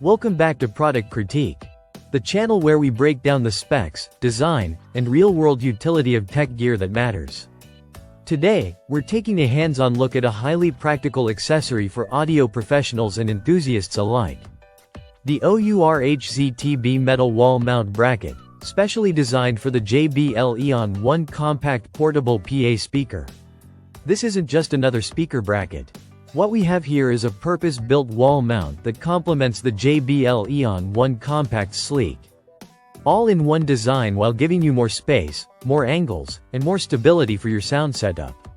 Welcome back to Product Critique, the channel where we break down the specs, design, and real-world utility of tech gear that matters. Today, we're taking a hands-on look at a highly practical accessory for audio professionals and enthusiasts alike. The OURHZTB metal wall mount bracket, specially designed for the JBL EON 1 compact portable PA speaker. This isn't just another speaker bracket. What we have here is a purpose-built wall mount that complements the JBL EON 1 compact sleek. All-in-one design while giving you more space, more angles, and more stability for your sound setup.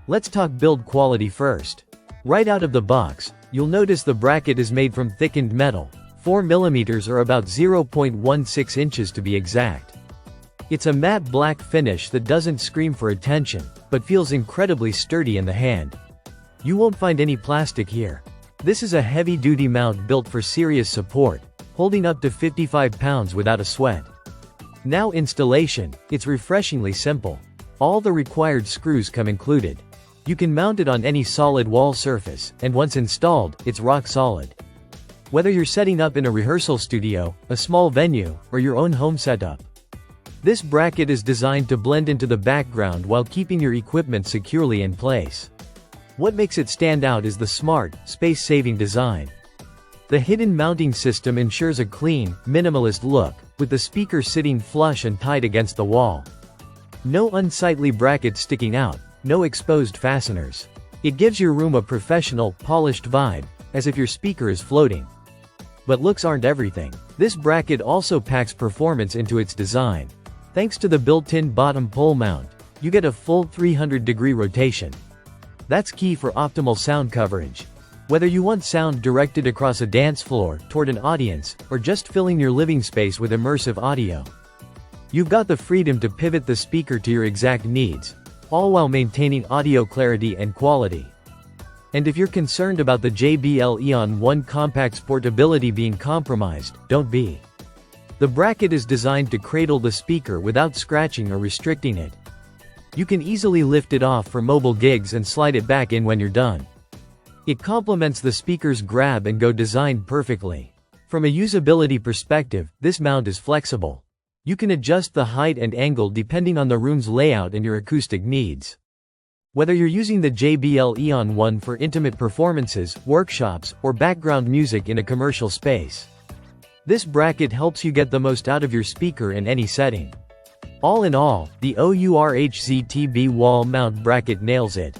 Let's talk build quality first. Right out of the box, you'll notice the bracket is made from thickened metal, 4mm or about 0.16 inches to be exact. It's a matte black finish that doesn't scream for attention, but feels incredibly sturdy in the hand. You won't find any plastic here. This is a heavy-duty mount built for serious support, holding up to 55 pounds without a sweat. Now installation, it's refreshingly simple. All the required screws come included. You can mount it on any solid wall surface, and once installed, it's rock solid. Whether you're setting up in a rehearsal studio, a small venue, or your own home setup, this bracket is designed to blend into the background while keeping your equipment securely in place. What makes it stand out is the smart, space-saving design. The hidden mounting system ensures a clean, minimalist look, with the speaker sitting flush and tight against the wall. No unsightly brackets sticking out, no exposed fasteners. It gives your room a professional, polished vibe, as if your speaker is floating. But looks aren't everything. This bracket also packs performance into its design. Thanks to the built-in bottom pole mount, you get a full 300-degree rotation. That's key for optimal sound coverage. Whether you want sound directed across a dance floor, toward an audience, or just filling your living space with immersive audio, you've got the freedom to pivot the speaker to your exact needs, all while maintaining audio clarity and quality. And if you're concerned about the JBL EON 1 compact's portability being compromised, don't be. The bracket is designed to cradle the speaker without scratching or restricting it. You can easily lift it off for mobile gigs and slide it back in when you're done. It complements the speaker's grab-and-go design perfectly. From a usability perspective, this mount is flexible. You can adjust the height and angle depending on the room's layout and your acoustic needs. Whether you're using the JBL EON 1 for intimate performances, workshops, or background music in a commercial space, this bracket helps you get the most out of your speaker in any setting. All in all, the OURHZTB wall mount bracket nails it.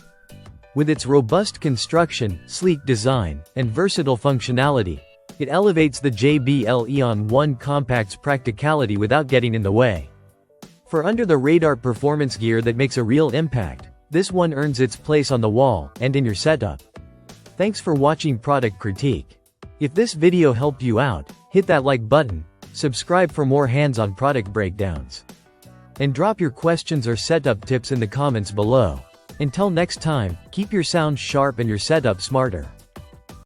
With its robust construction, sleek design, and versatile functionality, it elevates the JBL EON 1 compact's practicality without getting in the way. For under-the-radar performance gear that makes a real impact, this one earns its place on the wall and in your setup. Thanks for watching Product Critique. If this video helped you out, hit that like button, subscribe for more hands-on product breakdowns, and drop your questions or setup tips in the comments below. Until next time, keep your sound sharp and your setup smarter.